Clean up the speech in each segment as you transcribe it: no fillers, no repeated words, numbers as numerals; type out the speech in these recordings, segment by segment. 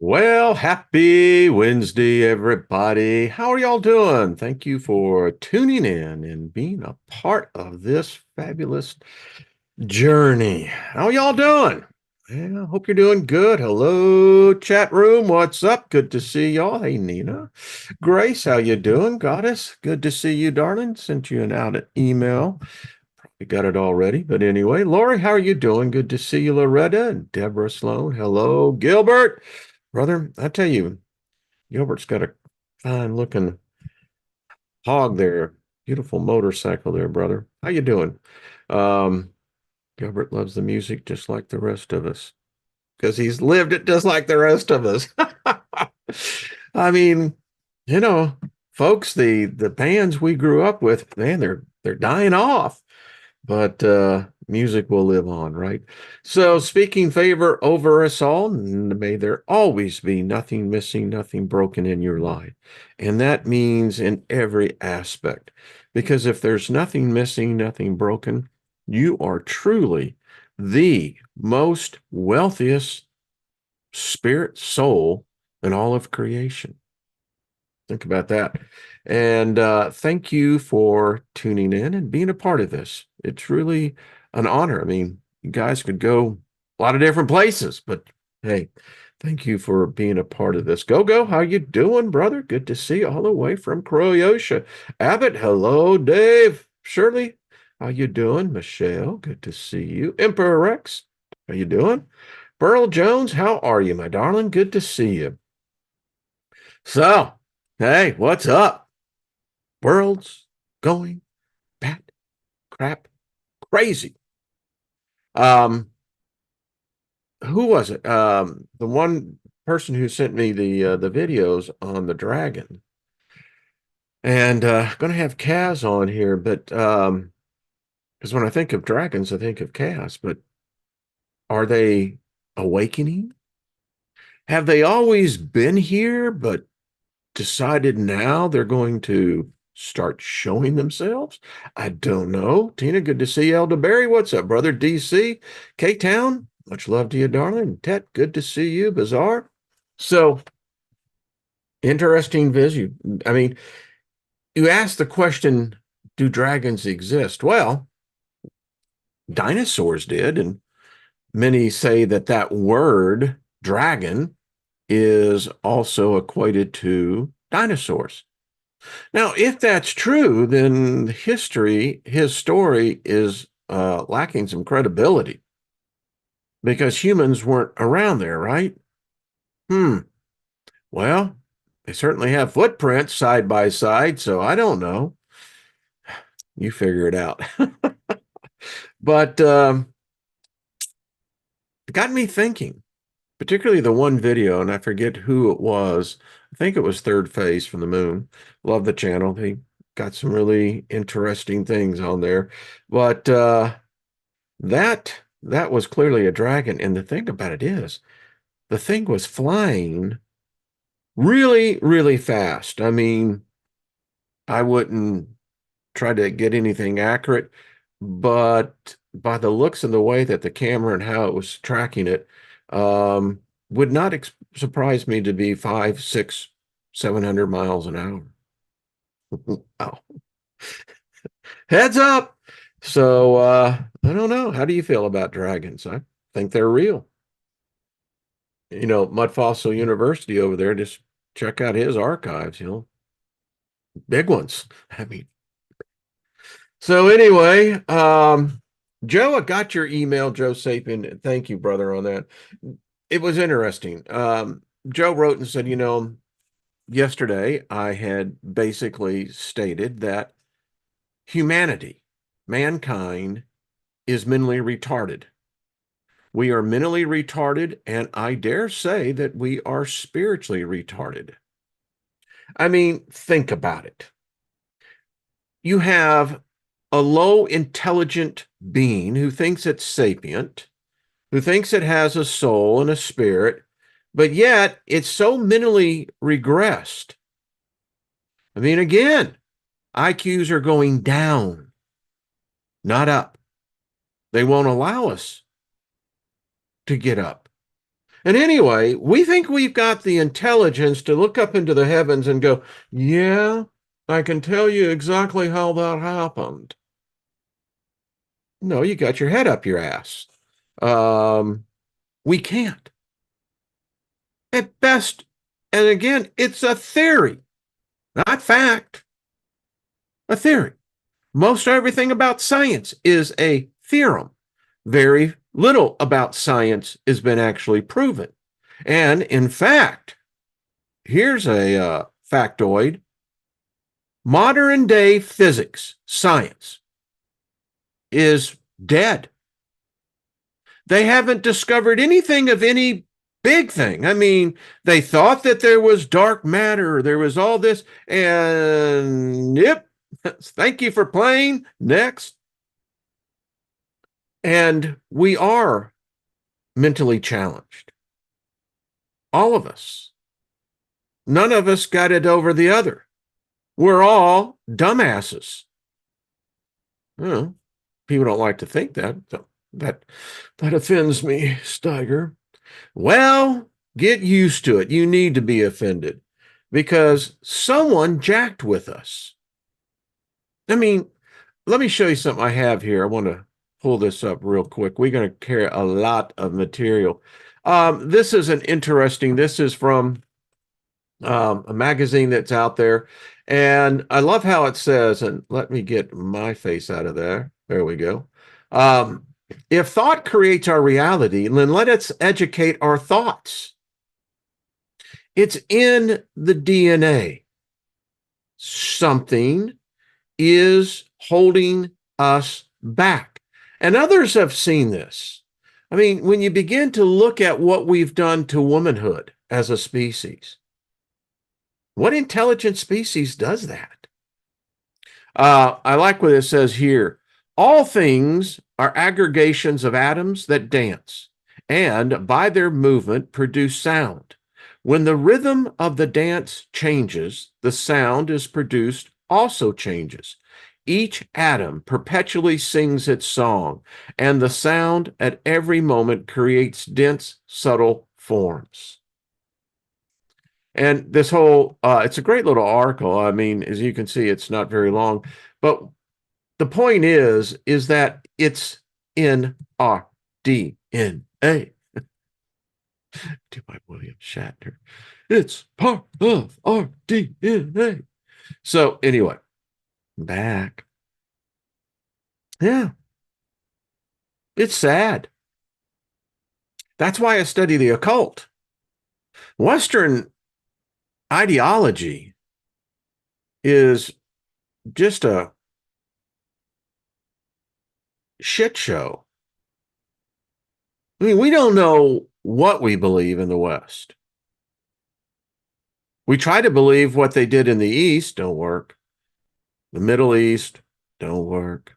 Well, happy Wednesday, everybody. How are y'all doing? Thank you for tuning in and being a part of this fabulous journey. How y'all doing? Yeah, I hope you're doing good. Hello, chat room. What's up? Good to see y'all. Hey, Nina. Grace, how you doing? Goddess, good to see you, darling. Sent you an email. You got it already, but anyway, Lori, how are you doing? Good to see you, Loretta and Deborah Sloan. Hello, Gilbert. Brother, I tell you, Gilbert's got a fine looking hog there. Beautiful motorcycle there, brother. How you doing? Um, Gilbert loves the music just like the rest of us because he's lived it just like the rest of us. I mean, you know, folks, the bands we grew up with, man, they're dying off. But music will live on, right? So, speaking favor over us all, may there always be nothing missing, nothing broken in your life. And that means in every aspect. Because if there's nothing missing, nothing broken, you are truly the most wealthiest spirit soul in all of creation. Think about that. And thank you for tuning in and being a part of this. It's really an honor. I mean, you guys could go a lot of different places, but hey, thank you for being a part of this. Go, how you doing, brother? Good to see you all the way from Croatia. Abbott, hello, Dave. Shirley, how you doing? Michelle, good to see you. Emperor Rex, how you doing? Burl Jones, how are you, my darling? Good to see you. So, hey, what's up? World's going bat crap crazy. Um, who was it? The one person who sent me the videos on the dragon, and going to have Kaz on here, but because when I think of dragons, I think of Kaz. But are they awakening? Have they always been here, but decided now they're going to start showing themselves? I don't know. Tina, good to see you. Elderberry, what's up, brother? DC, K-Town, much love to you, darling. Tet, good to see you. Bizarre. So, interesting vision. I mean, you asked the question, do dragons exist? Well, dinosaurs did, and many say that that word, dragon, is also equated to dinosaurs. Now, if that's true, then his story is lacking some credibility because humans weren't around there, right? Hmm. Well, they certainly have footprints side by side, so I don't know. You figure it out. But it got me thinking, particularly the one video, and I forget who it was. I think it was Third Phase from the Moon. Love the channel. He got some really interesting things on there. But that was clearly a dragon. And the thing about it is, the thing was flying really, really fast. I mean, I wouldn't try to get anything accurate, but by the looks and the way that the camera and how it was tracking it, would not surprise me to be 5, 6, 700 miles an hour. Wow. Heads up. So I don't know. How do you feel about dragons? I think they're real. Mud Fossil University over there, just check out his archives, big ones. I mean, so anyway, Joe, I got your email, Joe Sapien. Thank you, brother, on that. It was interesting. Joe wrote and said, yesterday I had basically stated that humanity, mankind, is mentally retarded. We are mentally retarded, and I dare say that we are spiritually retarded. I mean, think about it. You have a low intelligent being who thinks it's sapient, who thinks it has a soul and a spirit, but yet it's so mentally regressed. I mean, again, IQs are going down, not up. They won't allow us to get up. And anyway, we think we've got the intelligence to look up into the heavens and go, yeah, I can tell you exactly how that happened. No, you got your head up your ass. Um, we can't. At best, and again, it's a theory, not fact, a theory. Most everything about science is a theorem. Very little about science has been actually proven. And in fact, here's a factoid. Modern day physics, science, is dead. They haven't discovered anything of any big thing. I mean, they thought that there was dark matter, there was all this, and yep, thank you for playing. Next. And we are mentally challenged. All of us. None of us got it over the other. We're all dumbasses. Well, people don't like to think that. So that offends me, Steiger. Well, get used to it. You need to be offended because someone jacked with us. I mean, let me show you something I have here. I want to pull this up real quick. We're going to carry a lot of material. This is this is from a magazine that's out there. And I love how it says, and let me get my face out of there. There we go. If thought creates our reality, then let us educate our thoughts. It's in the DNA. Something is holding us back. And others have seen this. I mean, when you begin to look at what we've done to womanhood as a species, what intelligent species does that? I like what it says here. All things are aggregations of atoms that dance, and by their movement produce sound. When the rhythm of the dance changes, the sound is produced also changes. Each atom perpetually sings its song, and the sound at every moment creates dense, subtle forms. And this whole, it's a great little article. I mean, as you can see, it's not very long, but the point is that it's in our DNA. To my William Shatner. It's part of our DNA. So anyway, back. Yeah, it's sad. That's why I study the occult. Western ideology is just a shit show. I mean, we don't know what we believe in the West. We try to believe what they did in the East, don't work. The Middle East, don't work.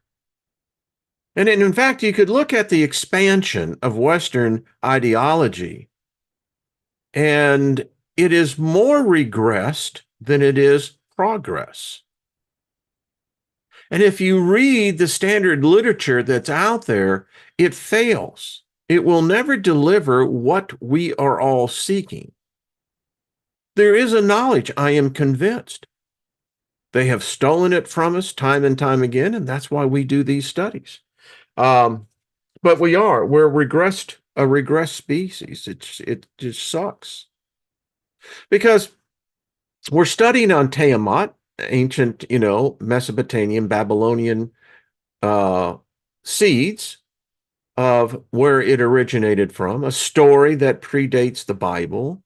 And in fact, you could look at the expansion of Western ideology, and it is more regressed than it is progress. And if you read the standard literature that's out there, it fails. It will never deliver what we are all seeking. There is a knowledge, I am convinced. They have stolen it from us time and time again, and that's why we do these studies. But we're a regressed species. It just sucks. Because we're studying on Tiamat, ancient, Mesopotamian, Babylonian seeds of where it originated from, a story that predates the Bible.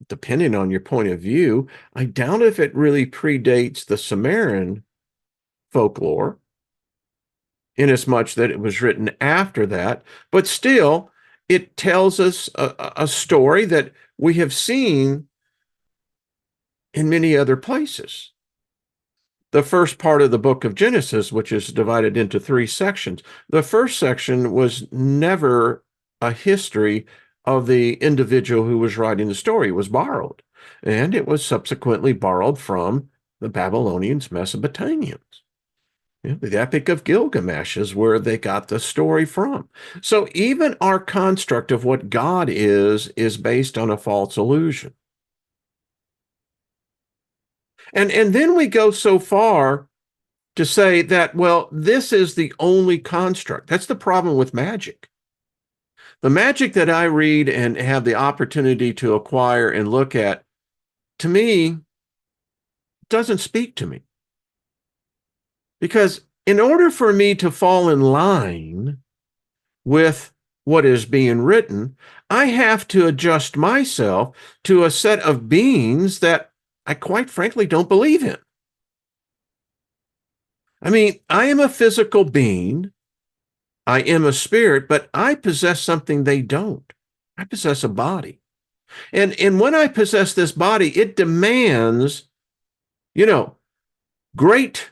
Depending on your point of view, I doubt if it really predates the Sumerian folklore, inasmuch that it was written after that. But still, it tells us a story that we have seen in many other places. The first part of the book of Genesis, which is divided into 3 sections, the first section was never a history of the individual who was writing the story. It was borrowed, and it was subsequently borrowed from the Babylonians, Mesopotamians. The Epic of Gilgamesh is where they got the story from. So even our construct of what God is based on a false illusion. And then we go so far to say that, well, this is the only construct. That's the problem with magic. The magic that I read and have the opportunity to acquire and look at, to me, doesn't speak to me. Because in order for me to fall in line with what is being written, I have to adjust myself to a set of beings that I quite frankly don't believe in. I mean, I am a physical being. I am a spirit, but I possess something they don't. I possess a body. And when I possess this body, it demands, you know, great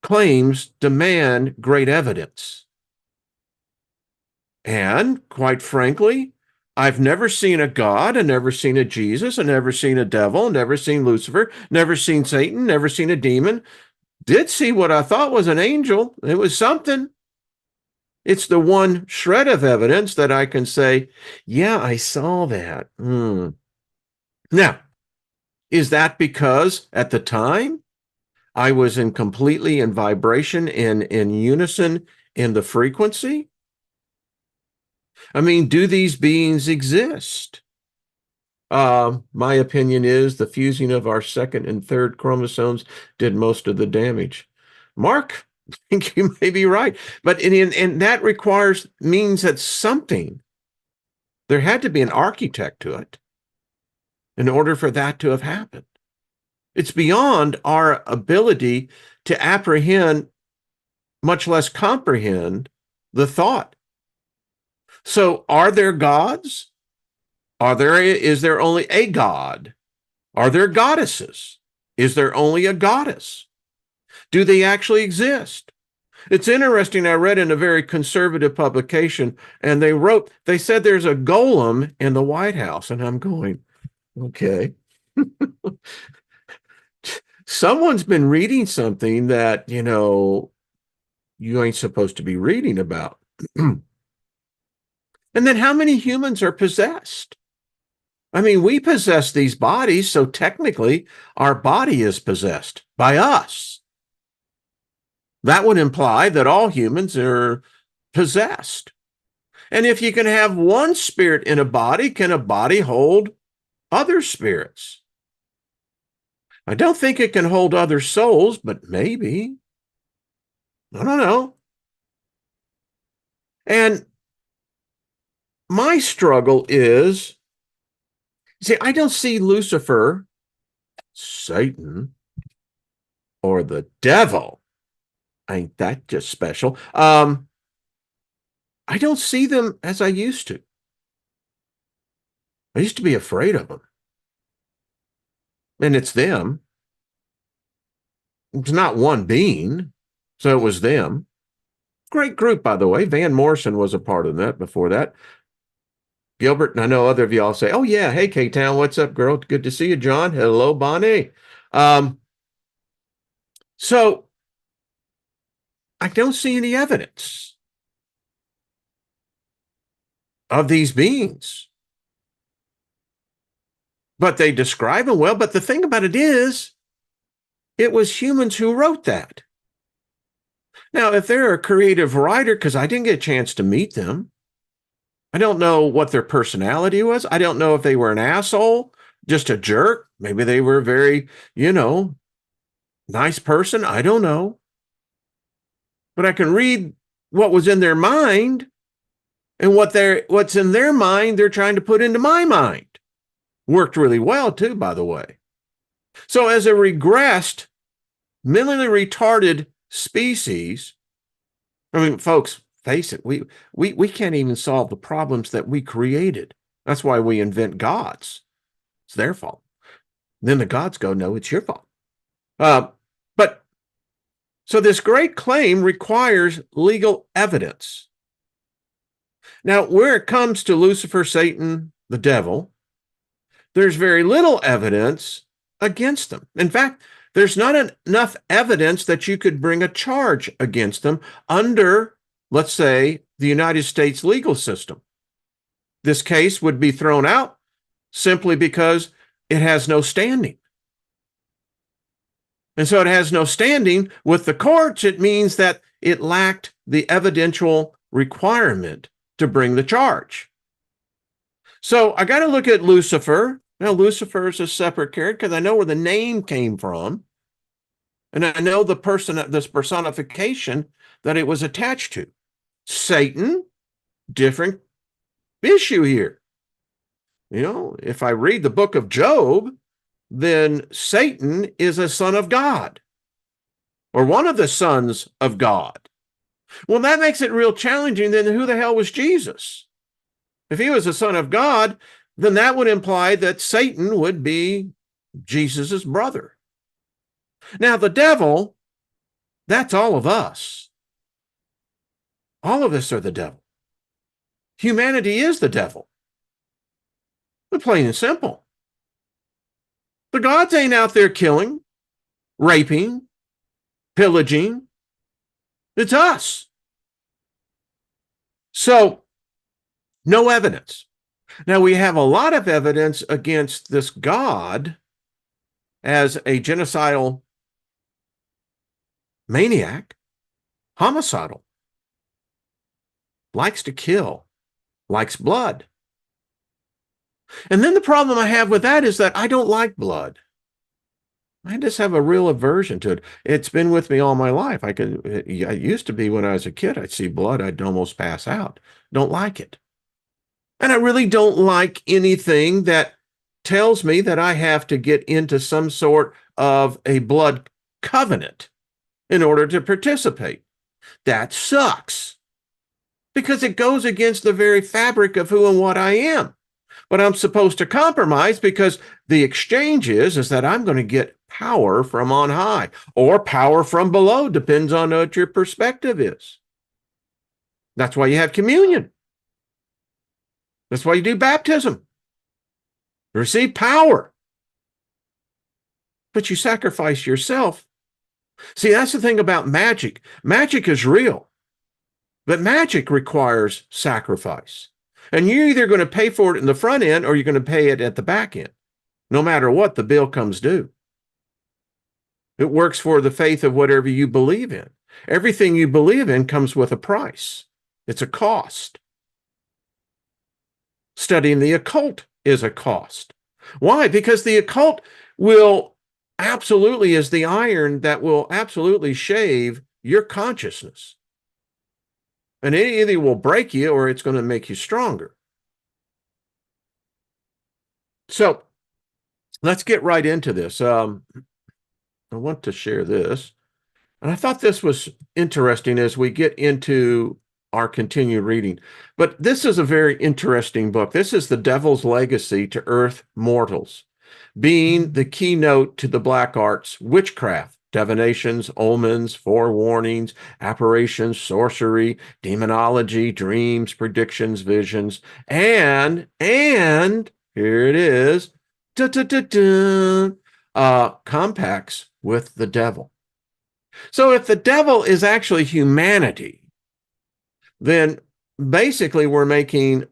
claims demand great evidence. And quite frankly, I've never seen a God, I've never seen a Jesus, I've never seen a devil, never seen Lucifer, never seen Satan, never seen a demon. Did see what I thought was an angel. It was something. It's the one shred of evidence that I can say, yeah, I saw that. Now, is that because at the time I was completely in vibration, in unison in the frequency? I mean, do these beings exist? My opinion is the fusing of our second and third chromosomes did most of the damage. Mark, I think you may be right, but and that means that there had to be an architect to it in order for that to have happened. It's beyond our ability to apprehend, much less comprehend, the thought. So are there gods? Is there only a god? Are there goddesses? Is there only a goddess? Do they actually exist? It's interesting. I read in a very conservative publication, and they said there's a golem in the White House, and I'm going, okay. Someone's been reading something that, you ain't supposed to be reading about. And then how many humans are possessed? I mean, we possess these bodies, so technically our body is possessed by us. That would imply that all humans are possessed. And if you can have one spirit in a body, can a body hold other spirits? I don't think it can hold other souls, but maybe. I don't know. And my struggle is, see, I don't see Lucifer, Satan, or the devil. Ain't that just special? I don't see them as I used to. I used to be afraid of them. And it's them. It's not one being, so it was them. Great group, by the way. Van Morrison was a part of that before that. Gilbert, and I know other of y'all say, oh, yeah, hey, K-Town, what's up, girl? Good to see you, John. Hello, Bonnie. So I don't see any evidence of these beings. But they describe them well. But the thing about it is, it was humans who wrote that. Now, if they're a creative writer, because I didn't get a chance to meet them, I don't know what their personality was. I don't know if they were an asshole, just a jerk. Maybe they were a very, nice person. I don't know. But I can read what was in their mind, and what's in their mind they're trying to put into my mind. Worked really well, too, by the way. So as a regressed, mentally retarded species, I mean, folks, face it, we can't even solve the problems that we created. That's why we invent gods. It's their fault. Then the gods go, no, it's your fault. But so this great claim requires legal evidence. Now, where it comes to Lucifer, Satan, the devil, there's very little evidence against them. In fact, There's not enough evidence that you could bring a charge against them under, let's say, the United States legal system. This case would be thrown out simply because it has no standing. And so it has no standing with the courts. It means that it lacked the evidential requirement to bring the charge. So I got to look at Lucifer. Now, Lucifer is a separate character because I know where the name came from. And I know the this personification that it was attached to. Satan, different issue here. You know, if I read the book of Job, then Satan is a son of God, or one of the sons of God. Well, that makes it real challenging. Then who the hell was Jesus? If he was a son of God, then that would imply that Satan would be Jesus's brother. Now, the devil, that's all of us. All of us are the devil. Humanity is the devil. Plain and simple. The gods ain't out there killing, raping, pillaging. It's us. So, no evidence. Now, we have a lot of evidence against this God as a genocidal maniac, homicidal, likes to kill, likes blood. And then the problem I have with that is that I don't like blood. I just have a real aversion to it. It's been with me all my life. I used to be when I was a kid, I'd see blood, I'd almost pass out. Don't like it. And I really don't like anything that tells me that I have to get into some sort of a blood covenant in order to participate. That sucks because it goes against the very fabric of who and what I am. But I'm supposed to compromise because the exchange is that I'm going to get power from on high or power from below, depends on what your perspective is. That's why you have communion. That's why you do baptism. Receive power. But you sacrifice yourself. See, that's the thing about magic. Magic is real, but magic requires sacrifice. And you're either going to pay for it in the front end or you're going to pay it at the back end. No matter what, the bill comes due. It works for the faith of whatever you believe in. Everything you believe in comes with a price. It's a cost. Studying the occult is a cost. Why? Because the occult will absolutely is the iron that will absolutely shave your consciousness. And it either will break you or it's going to make you stronger. So let's get right into this. I want to share this. And I thought this was interesting as we get into our continued reading. But this is a very interesting book. This is The Devil's Legacy to Earth Mortals, being the keynote to the black arts, witchcraft, divinations, omens, forewarnings, apparitions, sorcery, demonology, dreams, predictions, visions, and here it is, compacts with the devil. So if the devil is actually humanity, then basically we're making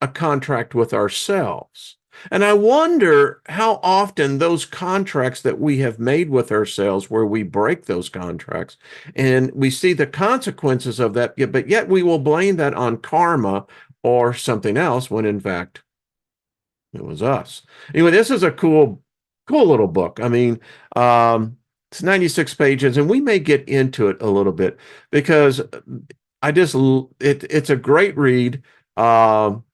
a contract with ourselves. And I wonder how often those contracts that we have made with ourselves, where we break those contracts and we see the consequences of that, but yet we will blame that on karma or something else when in fact it was us. Anyway, this is a cool little book. I mean, it's 96 pages, and we may get into it a little bit because it's a great read. I'll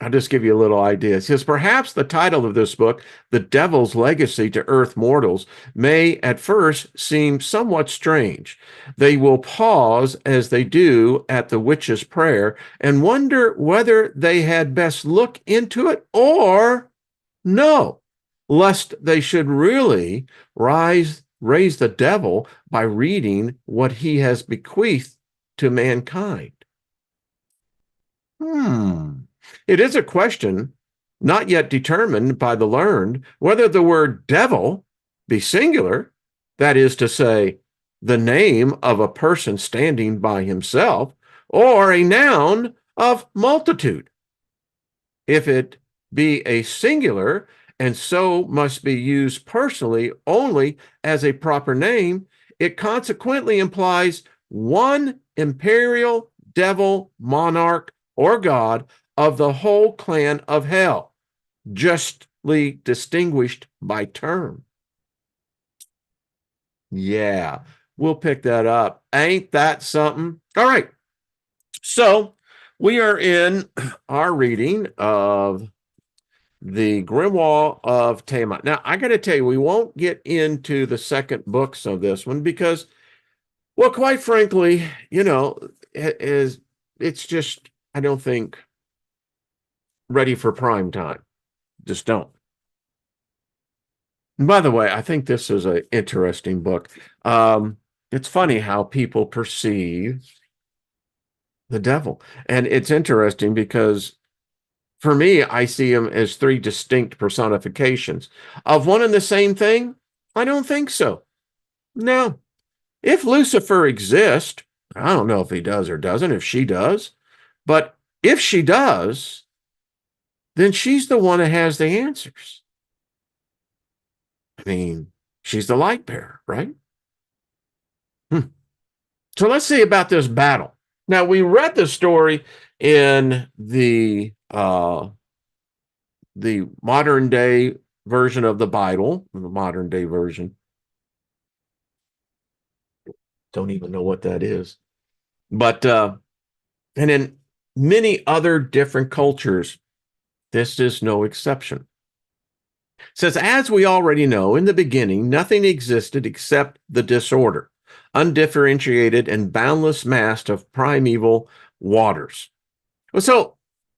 just give you a little idea. It says, perhaps the title of this book, The Devil's Legacy to Earth Mortals, may at first seem somewhat strange. They will pause as they do at the witch's prayer and wonder whether they had best look into it or no, lest they should really raise the devil by reading what he has bequeathed to mankind. It is a question not yet determined by the learned whether the word devil be singular, that is to say, the name of a person standing by himself, or a noun of multitude. If it be a singular, and so must be used personally only as a proper name, it consequently implies one imperial devil, monarch, or god of the whole clan of hell, justly distinguished by term. Yeah, we'll pick that up. Ain't that something? All right. So we are in our reading of the Grimoire of Tiamat. Now, I got to tell you, we won't get into the second books of this one because, well, quite frankly, it's just, I don't think, ready for prime time. Just don't. And by the way, I think this is an interesting book. It's funny how people perceive the devil. And it's interesting because for me, I see him as three distinct personifications of one and the same thing. I don't think so. No. If Lucifer exists, I don't know if he does or doesn't, if she does, but if she does, then she's the one that has the answers. I mean, she's the light bearer, right? So let's see about this battle. Now, we read the story in the modern day version of the Bible, the modern day version. Don't even know what that is. But, and in many other different cultures, this is no exception. It says, as we already know, in the beginning, nothing existed except the disorder, undifferentiated and boundless mass of primeval waters. So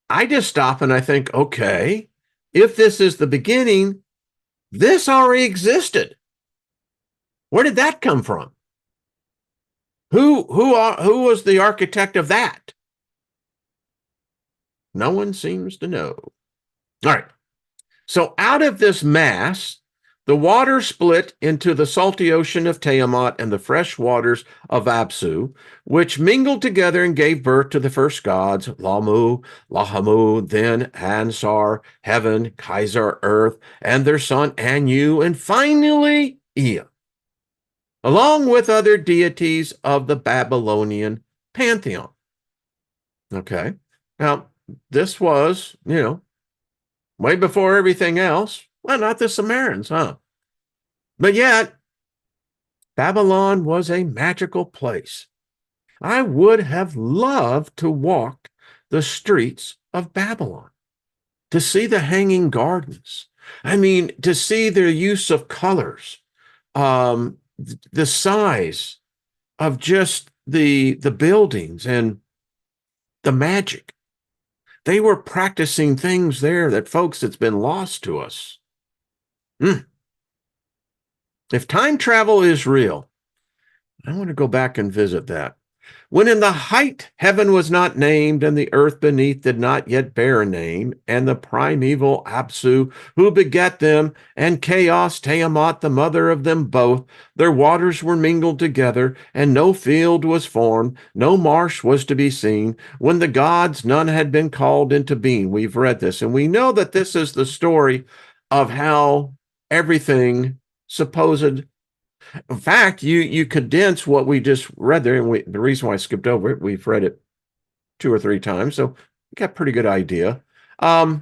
I just stop and I think, okay, if this is the beginning, this already existed. Where did that come from? Who was the architect of that? No one seems to know. All right. So out of this mass, the water split into the salty ocean of Tiamat and the fresh waters of Apsu, which mingled together and gave birth to the first gods, Lamu, Lahamu, then Ansar, heaven, Kaiser, earth, and their son Anu, and finally Ea, along with other deities of the Babylonian pantheon. Okay. Now, this was, way before everything else. Well, not the Sumerians, huh? But yet, Babylon was a magical place. I would have loved to walk the streets of Babylon, to see the hanging gardens. I mean, to see their use of colors, the size of just the buildings and the magic. They were practicing things there that, folks, that's been lost to us. If time travel is real, I want to go back and visit that. When in the height heaven was not named, and the earth beneath did not yet bear a name, and the primeval Apsu, who begat them, and Chaos, Tiamat, the mother of them both, their waters were mingled together, and no field was formed, no marsh was to be seen. When the gods, none had been called into being. We've read this, and we know that this is the story of how everything supposed. In fact, you condense what we just read there, and the reason why I skipped over it, we've read it 2 or 3 times, so we got a pretty good idea. You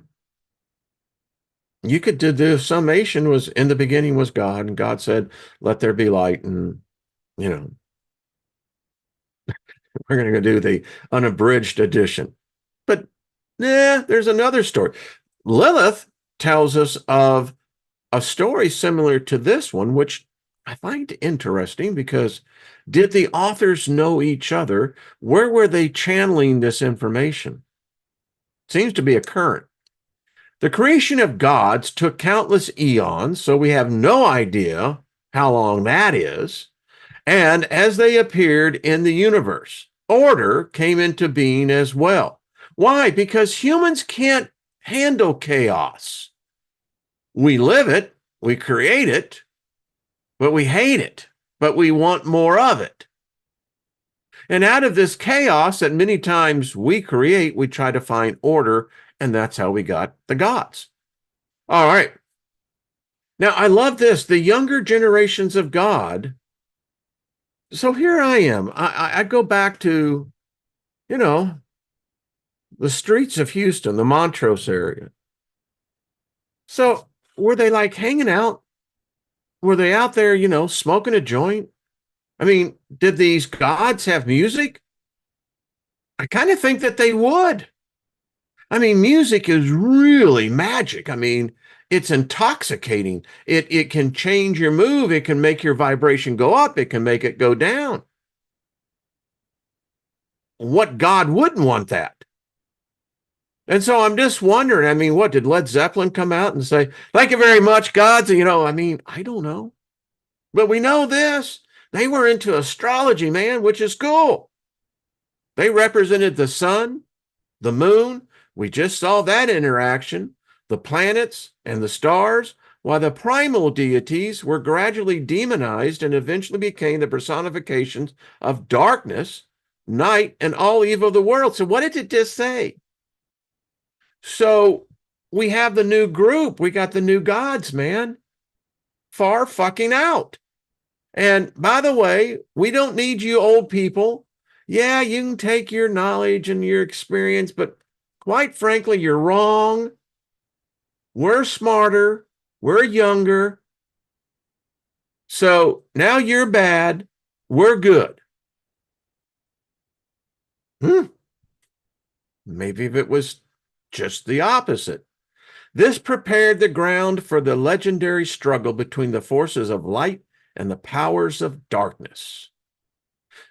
could do the summation was, in the beginning was God, and God said, let there be light, and we're going to do the unabridged edition. But there's another story. Lilith tells us of a story similar to this one, which I find interesting because did the authors know each other? Where were they channeling this information? Seems to be a current. The creation of gods took countless eons, so we have no idea how long that is. And as they appeared in the universe, order came into being as well. Why? Because humans can't handle chaos. We live it, we create it, but we hate it, but we want more of it. And out of this chaos that many times we create, we try to find order, and that's how we got the gods. All right. Now, I love this. The younger generations of God. So here I am. I go back to, you know, the streets of Houston, the Montrose area. So were they like hanging out? Were they out there, smoking a joint? I mean, did these gods have music? I kind of think that they would. I mean, music is really magic. I mean, it's intoxicating. It can change your mood. It can make your vibration go up. It can make it go down. What God wouldn't want that? And so I'm just wondering, I mean, what did Led Zeppelin come out and say, thank you very much, gods? I mean, I don't know. But we know this. They were into astrology, man, which is cool. They represented the sun, the moon. We just saw that interaction, the planets and the stars, while the primal deities were gradually demonized and eventually became the personifications of darkness, night, and all evil of the world. So what did it just say? So we have the new group. We got the new gods, man. Far fucking out. And by the way, we don't need you old people. Yeah, you can take your knowledge and your experience, but quite frankly, you're wrong. We're smarter. We're younger. So now you're bad. We're good. Maybe if it was just the opposite. This prepared the ground for the legendary struggle between the forces of light and the powers of darkness.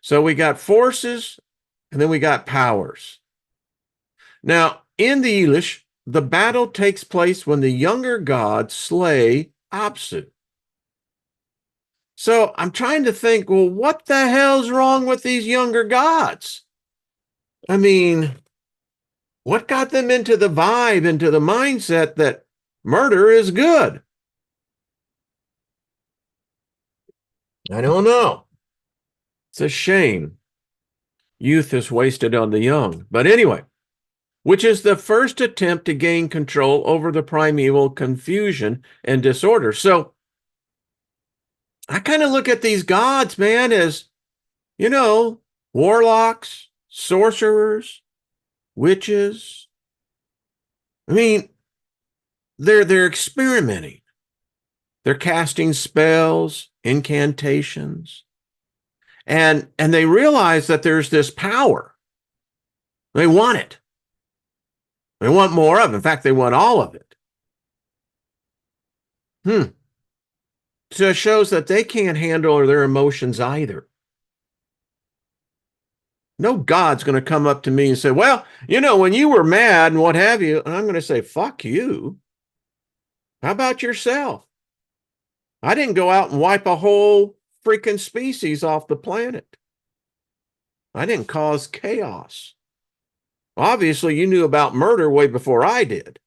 So we got forces, and then we got powers. Now, in the Elish, the battle takes place when the younger gods slay Apsu. So I'm trying to think, well, what the hell's wrong with these younger gods? I mean, what got them into the vibe, into the mindset that murder is good? I don't know. It's a shame. Youth is wasted on the young. But anyway, which is the first attempt to gain control over the primeval confusion and disorder. So I kind of look at these gods, man, as, warlocks, sorcerers, witches. I mean, they're experimenting. They're casting spells, incantations, and they realize that there's this power. They want it. They want more of it. In fact, they want all of it. So it shows that they can't handle their emotions either. No God's going to come up to me and say, well, when you were mad and what have you, and I'm going to say, fuck you. How about yourself? I didn't go out and wipe a whole freaking species off the planet. I didn't cause chaos. Obviously, you knew about murder way before I did.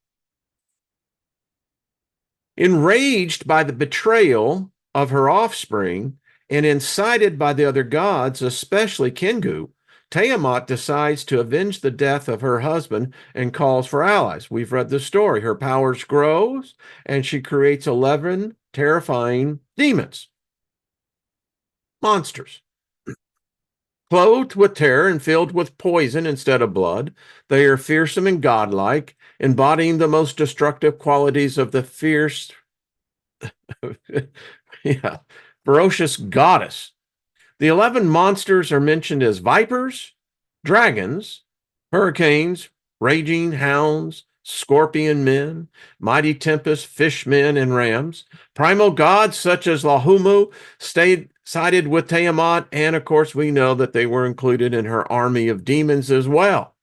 Enraged by the betrayal of her offspring and incited by the other gods, especially Kingu, Tiamat decides to avenge the death of her husband and calls for allies. We've read the story. Her powers grows, and she creates 11 terrifying demons, monsters. Clothed with terror and filled with poison instead of blood, they are fearsome and godlike, embodying the most destructive qualities of the fierce, ferocious goddess. The 11 monsters are mentioned as vipers, dragons, hurricanes, raging hounds, scorpion men, mighty tempest, fish men, and rams. Primal gods such as Lahumu sided with Tiamat, and of course we know that they were included in her army of demons as well.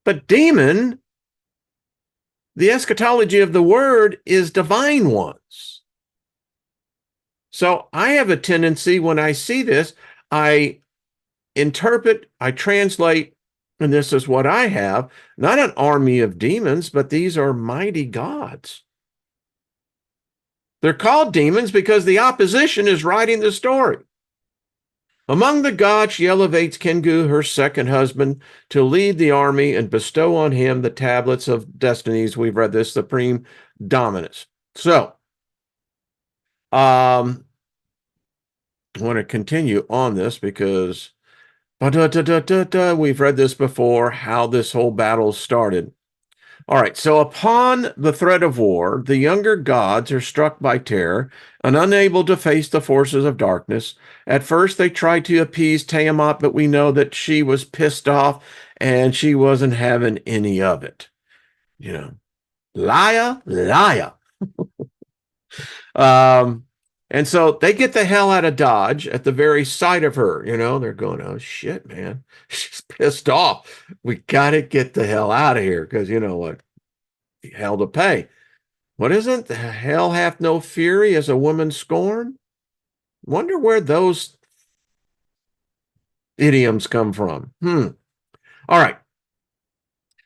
But demon, the eschatology of the word, is divine ones. So I have a tendency when I see this, I interpret, I translate, and this is what I have, not an army of demons, but these are mighty gods. They're called demons because the opposition is writing the story. Among the gods, she elevates Kingu, her second husband, to lead the army and bestow on him the tablets of destinies. We've read this, supreme dominance. So, I want to continue on this because we've read this before, how this whole battle started. All right, so upon the threat of war, the younger gods are struck by terror and unable to face the forces of darkness. At first, they try to appease Tiamat, but we know that she was pissed off and she wasn't having any of it. You know, liar, liar. Um, and so they get the hell out of Dodge at the very sight of her. They're going, oh shit, man, she's pissed off. We got to get the hell out of here because you know what? Hell to pay. What isn't the hell hath no fury as a woman scorn? Wonder where those idioms come from. All right.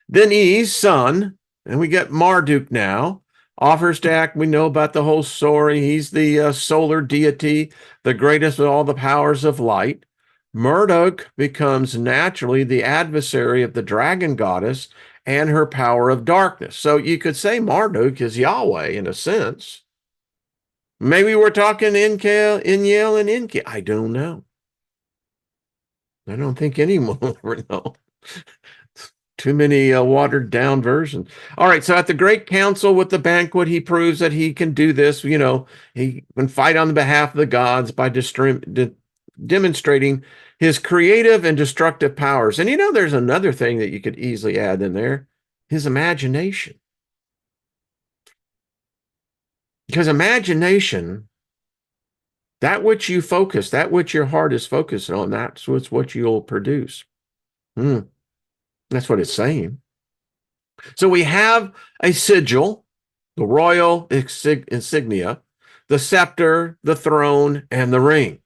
Then E's son, and we get Marduk now, offers to act. We know about the whole story. He's the solar deity, the greatest of all the powers of light. Marduk becomes naturally the adversary of the dragon goddess and her power of darkness. So you could say Marduk is Yahweh in a sense. Maybe we're talking Inkel, Inyel, and Inke. I don't know. I don't think anyone will ever know. Too many watered down versions. All right, so at the great council with the banquet, he proves that he can do this. He can fight on the behalf of the gods by demonstrating his creative and destructive powers. And there's another thing that you could easily add in there, his imagination. Because imagination, that which you focus, that which your heart is focused on, that's what you'll produce. That's what it's saying. So we have a sigil, the royal insignia, the scepter, the throne, and the ring.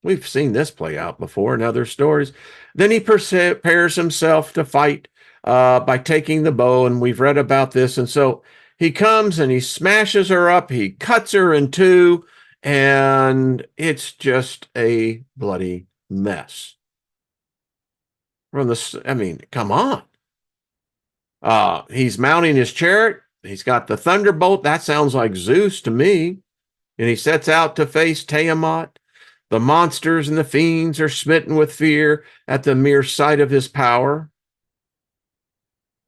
We've seen this play out before in other stories. Then he prepares himself to fight by taking the bow, and we've read about this. And so he comes and he smashes her up, he cuts her in two, and it's just a bloody mess. Come on. He's mounting his chariot. He's got the thunderbolt. That sounds like Zeus to me. And he sets out to face Tiamat. The monsters and the fiends are smitten with fear at the mere sight of his power.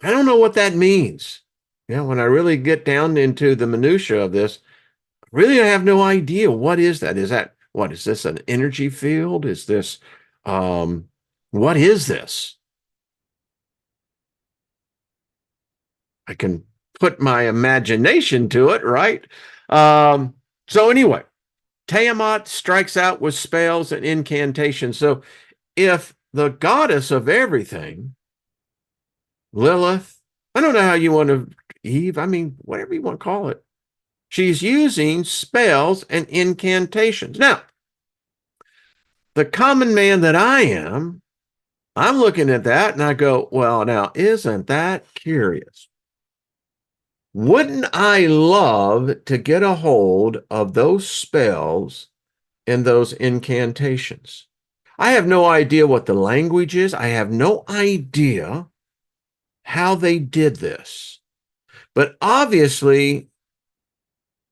I don't know what that means. When I really get down into the minutia of this, really I have no idea. What is that? What is this, an energy field? Is this, what is this? I can put my imagination to it, right? So anyway, Tiamat strikes out with spells and incantations. So if the goddess of everything, Lilith, I don't know how you want to, Eve, whatever you want to call it, she's using spells and incantations. Now, the common man that I am, I'm looking at that and I go, well, now, isn't that curious? Wouldn't I love to get a hold of those spells and those incantations? I have no idea what the language is. I have no idea how they did this. But obviously,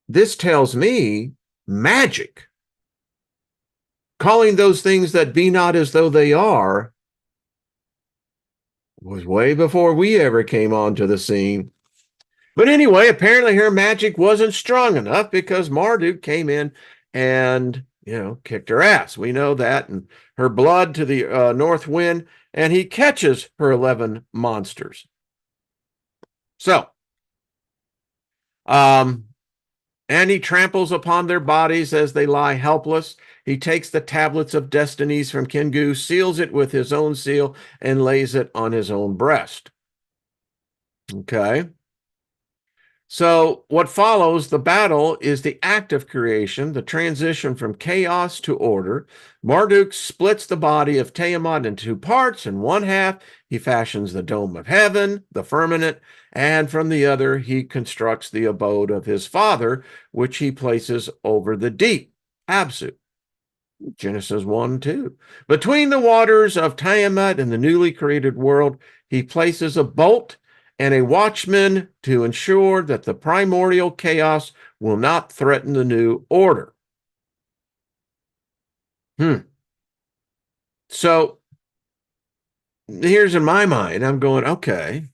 this tells me magic. Calling those things that be not as though they are was way before we ever came onto the scene. But anyway, apparently her magic wasn't strong enough because Marduk came in and, kicked her ass. We know that. And her blood to the north wind, and he catches her 11 monsters. So, and he tramples upon their bodies as they lie helpless. He takes the tablets of destinies from Kingu, seals it with his own seal, and lays it on his own breast. Okay. So what follows the battle is the act of creation, the transition from chaos to order. Marduk splits the body of Tiamat into two parts. In one half, he fashions the dome of heaven, the firmament, and from the other, he constructs the abode of his father, which he places over the deep, Absu. Genesis 1, 2. Between the waters of Tiamat and the newly created world, he places a bolt and a watchman to ensure that the primordial chaos will not threaten the new order. So here's in my mind, I'm going, okay,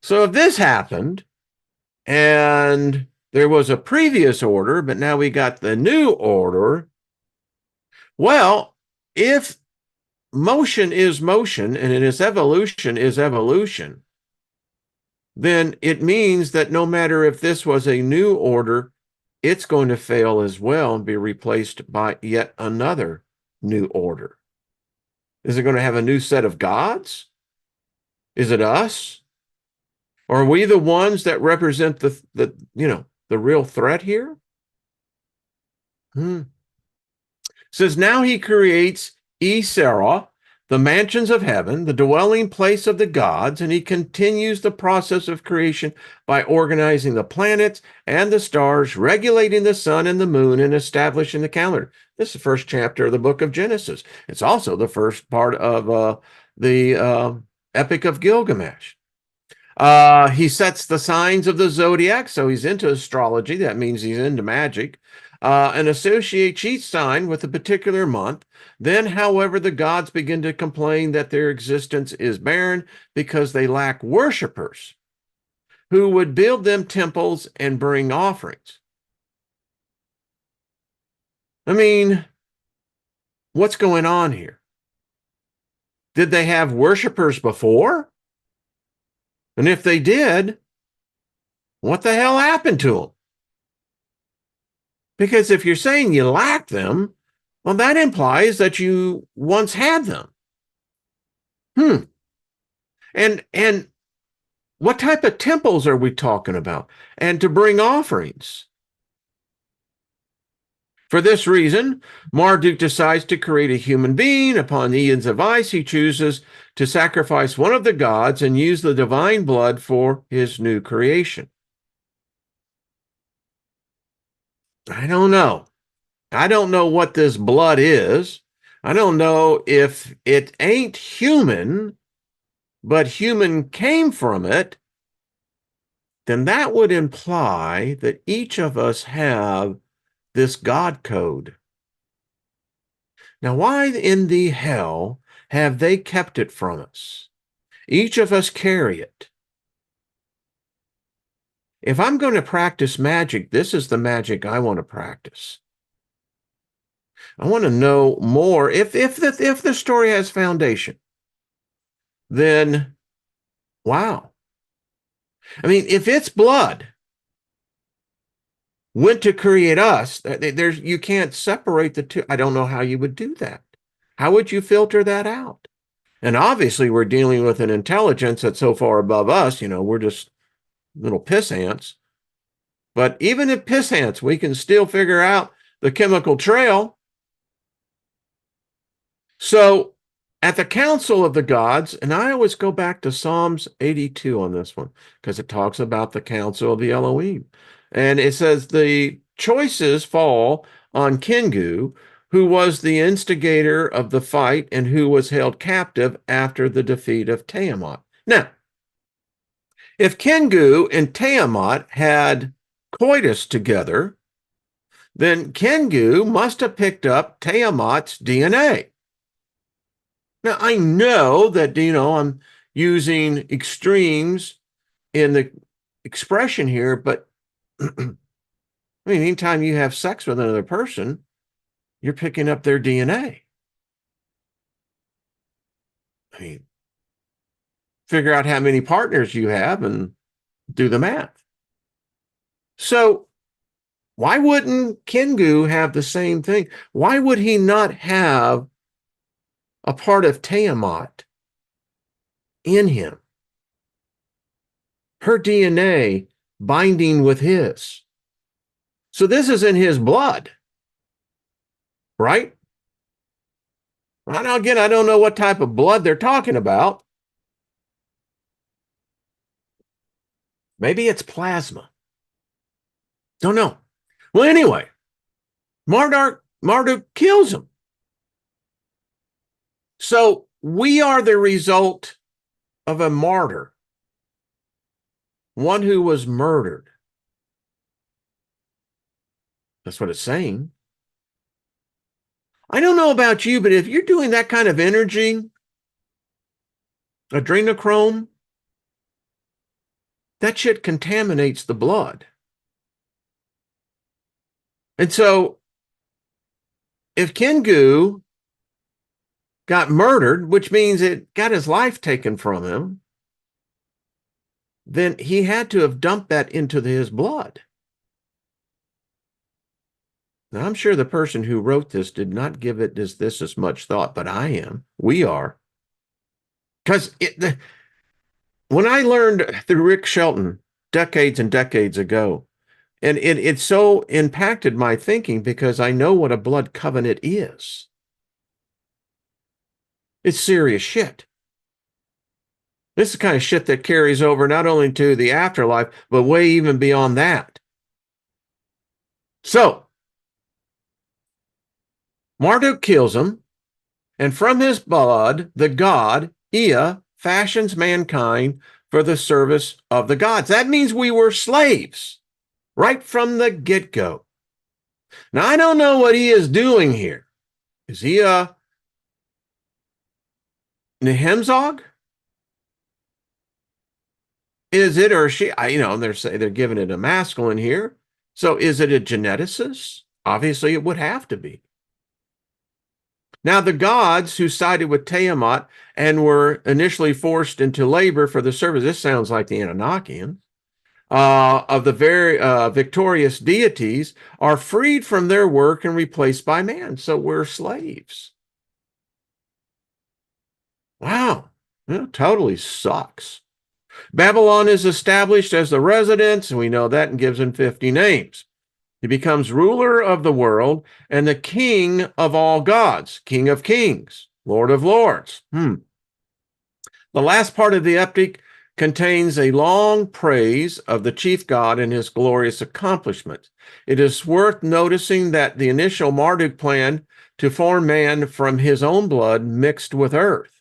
so if this happened and there was a previous order, but now we got the new order, well, if motion is motion and its evolution is evolution, then it means that no matter if this was a new order, it's going to fail as well and be replaced by yet another new order. Is it going to have a new set of gods? Is it us? Or are we the ones that represent the real threat here? Says now he creates Isera, the mansions of heaven, the dwelling place of the gods, and he continues the process of creation by organizing the planets and the stars, regulating the sun and the moon, and establishing the calendar. This is the first chapter of the book of Genesis. It's also the first part of the Epic of Gilgamesh. He sets the signs of the zodiac, so he's into astrology. That means he's into magic. And associates each sign with a particular month. Then, however, the gods begin to complain that their existence is barren because they lack worshipers who would build them temples and bring offerings. I mean, what's going on here? Did they have worshipers before? And if they did, what the hell happened to them? Because if you're saying you lack them, well, that implies that you once had them. And what type of temples are we talking about? And to bring offerings. For this reason, Marduk decides to create a human being. Upon Ian's advice, he chooses to sacrifice one of the gods and use the divine blood for his new creation. I don't know. I don't know what this blood is. I don't know if it ain't human, but human came from it. Then that would imply that each of us have this God code. Now, why in the hell have they kept it from us? Each of us carry it. If I'm going to practice magic, this is the magic I want to practice. I want to know more. If the story has foundation, then wow. I mean, if it's blood went to create us, you can't separate the two. I don't know how you would do that. How would you filter that out? And obviously, we're dealing with an intelligence that's so far above us. We're just little piss ants. But even if piss ants, we can still figure out the chemical trail. So at the council of the gods, and I always go back to Psalms 82 on this one, because it talks about the council of the Elohim. And it says the choices fall on Kingu, who was the instigator of the fight and who was held captive after the defeat of Tiamat. Now, if Kingu and Tiamat had coitus together, then Kingu must have picked up Tiamat's DNA. Now, I know that, I'm using extremes in the expression here, but I mean, anytime you have sex with another person, you're picking up their DNA. I mean, figure out how many partners you have and do the math. So why wouldn't Kingu have the same thing? Why would he not have a part of Tiamat in him? Her DNA binding with his. So this is in his blood, right? Now, again, I don't know what type of blood they're talking about. Maybe it's plasma. Don't know. Well, anyway, Marduk kills him. So we are the result of a martyr, one who was murdered. That's what it's saying. I don't know about you, but if you're doing that kind of energy, adrenochrome, that shit contaminates the blood. And so if Kingu got murdered, which means it got his life taken from him, then he had to have dumped that into his blood. Now, I'm sure the person who wrote this did not give it this as much thought, but I am. We are. Because when I learned through Rick Shelton decades and decades ago, and it so impacted my thinking because I know what a blood covenant is. It's serious shit. This is the kind of shit that carries over not only to the afterlife, but way even beyond that. So, Marduk kills him, and from his blood, the god, Ea, fashions mankind for the service of the gods. That means we were slaves right from the get-go. Now, I don't know what he is doing here. Is he a Nehemzog? Is it, or she, they're giving it a masculine here. So is it a geneticist? Obviously, it would have to be. Now, the gods who sided with Tiamat and were initially forced into labor for the service, this sounds like the Anunnakians, of the very victorious deities are freed from their work and replaced by man. So we're slaves. Wow, totally sucks. Babylon is established as the residence, and we know that, and gives him 50 names. He becomes ruler of the world and the king of all gods, king of kings, lord of lords. The last part of the epic contains a long praise of the chief god and his glorious accomplishments. It is worth noticing that the initial Marduk planned to form man from his own blood mixed with earth.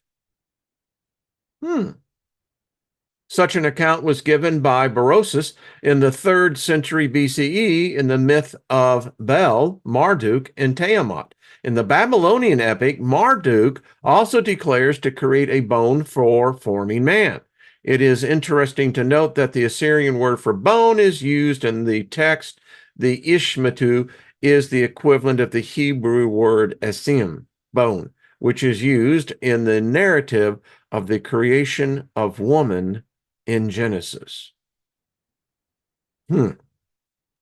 Such an account was given by Berosus in the 3rd century BCE in the myth of Bel, Marduk, and Tiamat. In the Babylonian epic, Marduk also declares to create a bone for forming man. It is interesting to note that the Assyrian word for bone is used in the text. The ishmatu is the equivalent of the Hebrew word asim, bone, which is used in the narrative of the creation of woman in Genesis. The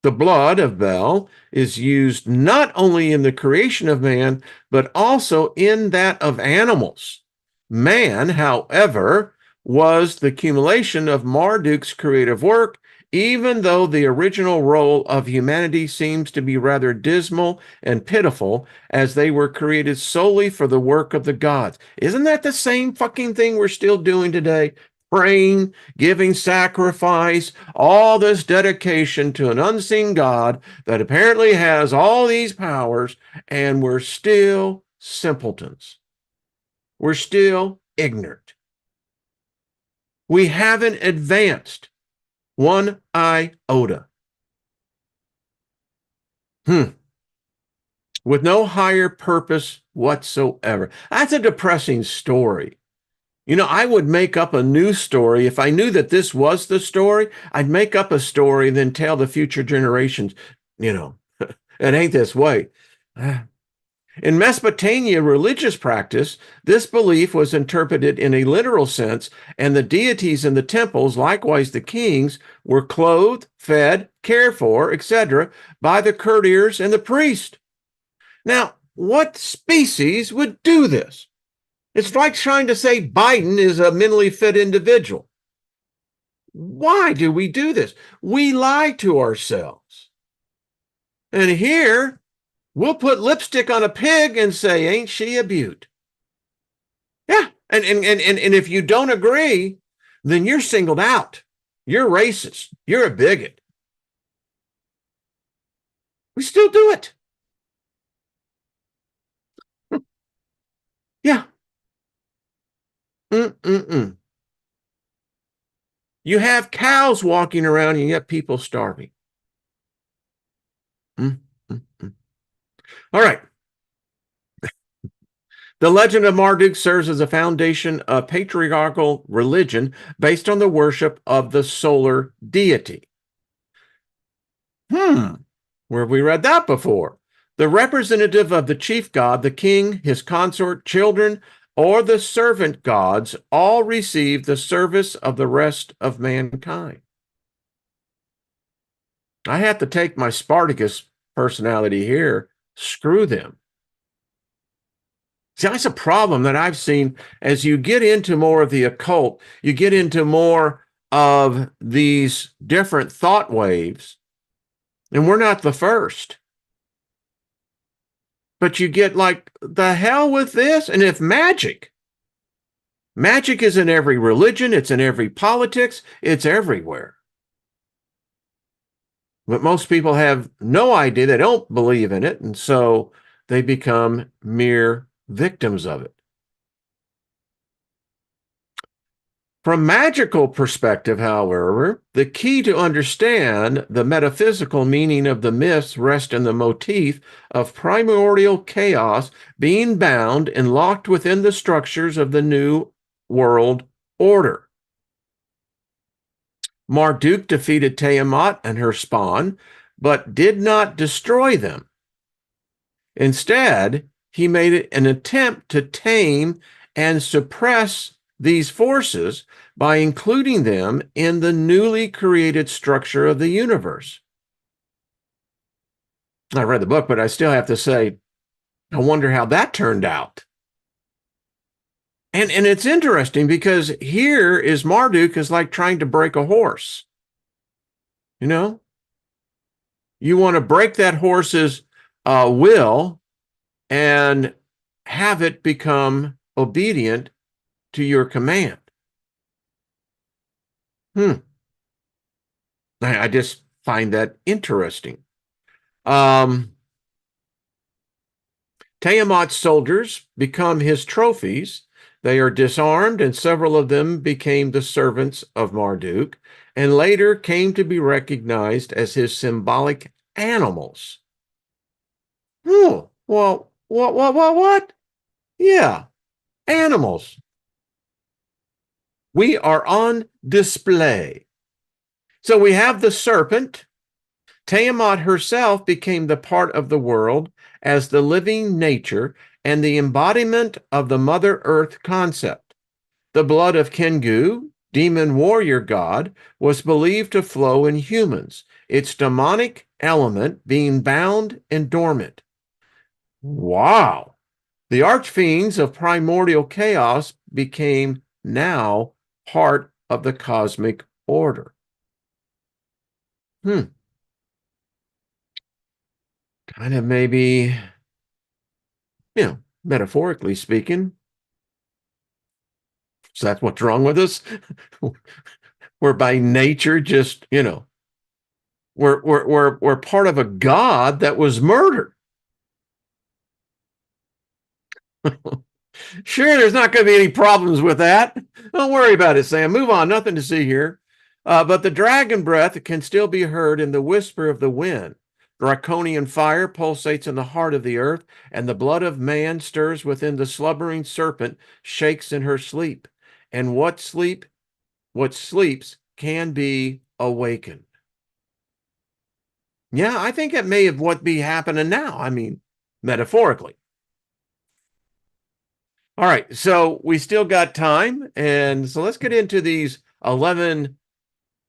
blood of Bel is used not only in the creation of man, but also in that of animals. Man, however, was the accumulation of Marduk's creative work, even though the original role of humanity seems to be rather dismal and pitiful, as they were created solely for the work of the gods. Isn't that the same fucking thing we're still doing today? Praying, giving sacrifice, all this dedication to an unseen God that apparently has all these powers, and we're still simpletons. We're still ignorant. We haven't advanced one iota. With no higher purpose whatsoever. That's a depressing story. I would make up a new story. If I knew that this was the story, I'd make up a story and then tell the future generations, it ain't this way. In Mesopotamia religious practice, this belief was interpreted in a literal sense, and the deities in the temples, likewise the kings, were clothed, fed, cared for, etc., by the courtiers and the priest. Now, what species would do this? It's like trying to say Biden is a mentally fit individual. Why do we do this? We lie to ourselves. And here, we'll put lipstick on a pig and say, ain't she a beaut? Yeah. And if you don't agree, then you're singled out. You're racist. You're a bigot. We still do it. Yeah. Mm-mm-mm. You have cows walking around and yet people starving. Mm-mm-mm. All right. The legend of Marduk serves as a foundation of patriarchal religion based on the worship of the solar deity. Where have we read that before? The representative of the chief god, the king, his consort, children, or the servant gods all receive the service of the rest of mankind. I have to take my Spartacus personality here. Screw them. See, that's a problem that I've seen as you get into more of the occult, you get into more of these different thought waves, and we're not the first. But you get like, the hell with this? And if magic is in every religion, it's in every politics, it's everywhere. But most people have no idea, they don't believe in it, and so they become mere victims of it. From magical perspective, however, the key to understand the metaphysical meaning of the myths rests in the motif of primordial chaos being bound and locked within the structures of the new world order. Marduk defeated Tiamat and her spawn, but did not destroy them. Instead, he made an attempt to tame and suppress these forces by including them in the newly created structure of the universe. I read the book, but I still have to say, I wonder how that turned out. And it's interesting because here is Marduk is like trying to break a horse. You know, you want to break that horse's will and have it become obedient to your command. I just find that interesting. Tiamat's soldiers become his trophies. They are disarmed, and several of them became the servants of Marduk, and later came to be recognized as his symbolic animals. Oh, well, what? Yeah, animals. We are on display. So we have the serpent. Tiamat herself became the part of the world as the living nature and the embodiment of the Mother Earth concept. The blood of Kingu, demon warrior god, was believed to flow in humans, its demonic element being bound and dormant. Wow. The archfiends of primordial chaos became now part of the cosmic order. Kind of maybe, metaphorically speaking, so that's what's wrong with us. We're by nature just, we're part of a god that was murdered. Sure, there's not going to be any problems with that. Don't worry about it, Sam. Move on. Nothing to see here. But the dragon breath can still be heard in the whisper of the wind. Draconian fire pulsates in the heart of the earth, and the blood of man stirs within the slumbering serpent, shakes in her sleep. And what sleeps can be awakened. Yeah, I think it may have what be happening now. I mean, metaphorically. All right, so we still got time, and so let's get into these 11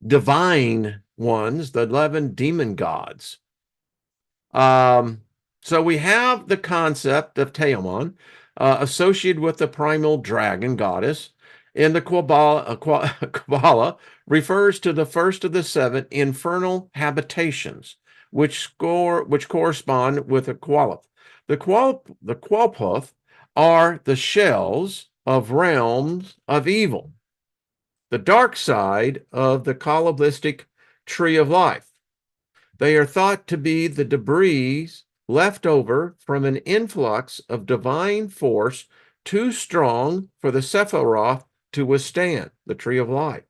divine ones, the 11 demon gods. So we have the concept of Teomon associated with the primal dragon goddess, in the Kabbalah refers to the first of the seven infernal habitations, which correspond with a Qalath. The Qalath are the shells of realms of evil, the dark side of the Kabbalistic tree of life. They are thought to be the debris left over from an influx of divine force too strong for the Sephiroth to withstand, the tree of life,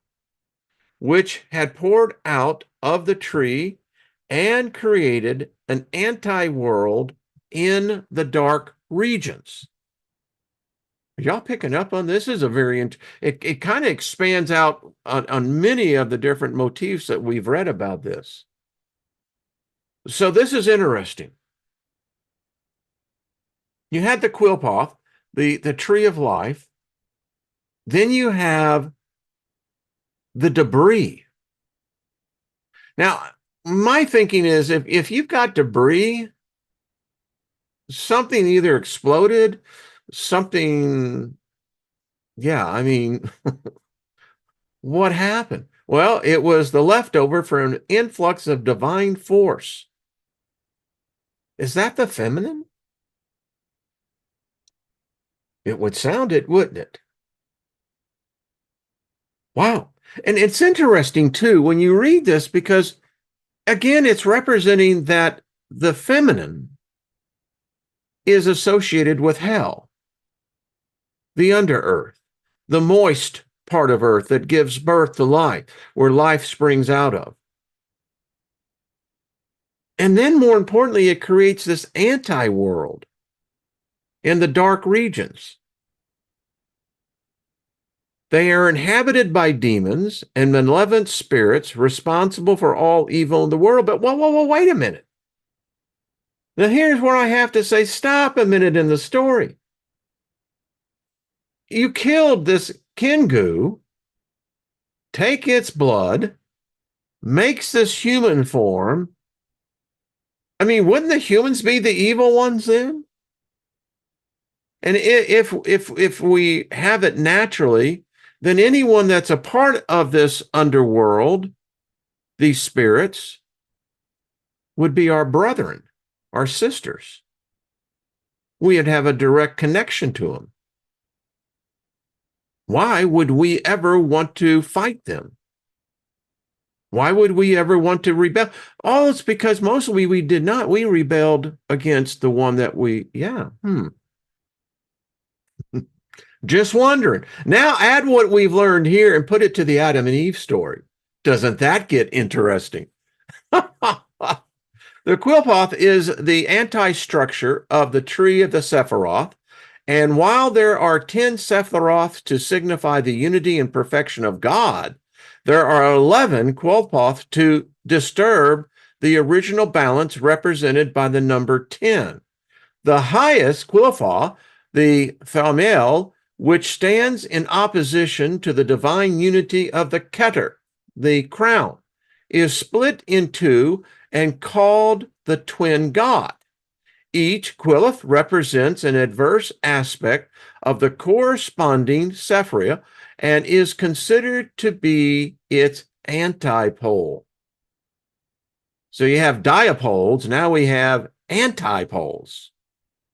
which had poured out of the tree and created an anti-world in the dark regions. Are y'all picking up on this? Is a very it kind of expands out on many of the different motifs that we've read about this. So this is interesting. You had the Qilpoth, the tree of life. Then you have the debris. Now, my thinking is if you've got debris, something either exploded, something, yeah, I mean, what happened? Well, it was the leftover from an influx of divine force. Is that the feminine? It would sound it, wouldn't it? Wow. And it's interesting, too, when you read this, because, again, it's representing that the feminine is associated with hell, the under-earth, the moist part of earth that gives birth to life, where life springs out of. And then, more importantly, it creates this anti-world in the dark regions. They are inhabited by demons and malevolent spirits responsible for all evil in the world. But wait a minute. Now here's where I have to say, stop a minute in the story. You killed this Kingu, take its blood, makes this human form. I mean, wouldn't the humans be the evil ones then? And if we have it naturally, then anyone that's a part of this underworld, these spirits, would be our brethren, our sisters. We'd have a direct connection to them. Why would we ever want to fight them? Why would we ever want to rebel? Oh, it's because mostly we did not. We rebelled against the one that Just wondering. Now add what we've learned here and put it to the Adam and Eve story. Doesn't that get interesting? The Qilpoth is the anti-structure of the tree of the Sephiroth. And while there are 10 Sephiroths to signify the unity and perfection of God, there are 11 Qilpoth to disturb the original balance represented by the number 10. The highest Qilpoth, the Thamiel, which stands in opposition to the divine unity of the Keter, the crown, is split in two and called the twin god. Each Qilith represents an adverse aspect of the corresponding Sephria and is considered to be its antipole. So you have dipoles, now we have antipoles.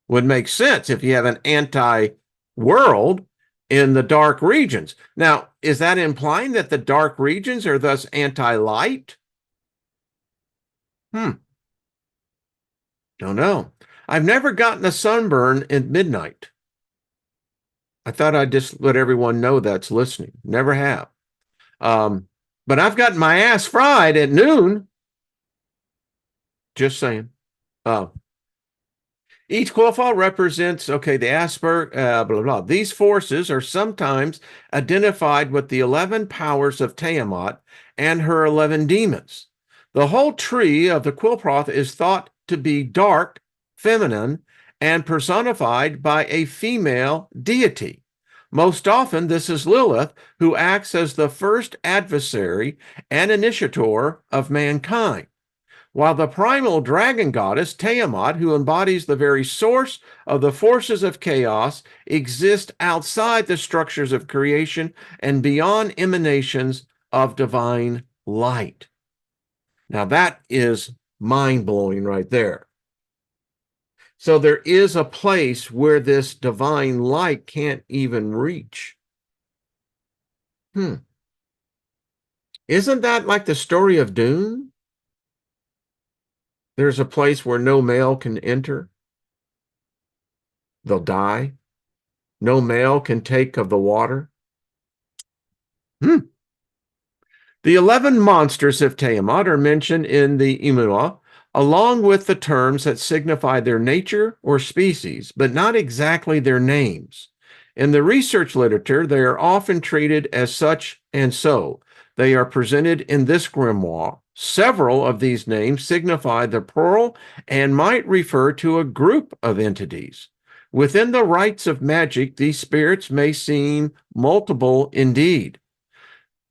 Would make sense if you have an anti-world in the dark regions. Now, is that implying that the dark regions are thus anti-light? Don't know. I've never gotten a sunburn at midnight. I thought I'd just let everyone know that's listening. Never have. But I've gotten my ass fried at noon. Just saying. Each Qilpoth represents, the aspect, blah, blah. These forces are sometimes identified with the 11 powers of Tiamat and her 11 demons. The whole tree of the Qilpoth is thought to be dark, feminine, and personified by a female deity. Most often, this is Lilith, who acts as the first adversary and initiator of mankind. while the primal dragon goddess, Tiamat, who embodies the very source of the forces of chaos, exists outside the structures of creation and beyond emanations of divine light. Now, that is mind-blowing right there. So there is a place where this divine light can't even reach. Isn't that like the story of Dune? There's a place where no male can enter. They'll die. No male can take of the water. The 11 monsters of Tiamat are mentioned in the Imua, along with the terms that signify their nature or species, but not exactly their names. In the research literature, they are often treated as such, and so they are presented in this grimoire. Several of these names signify the plural and might refer to a group of entities. Within the rites of magic, these spirits may seem multiple indeed.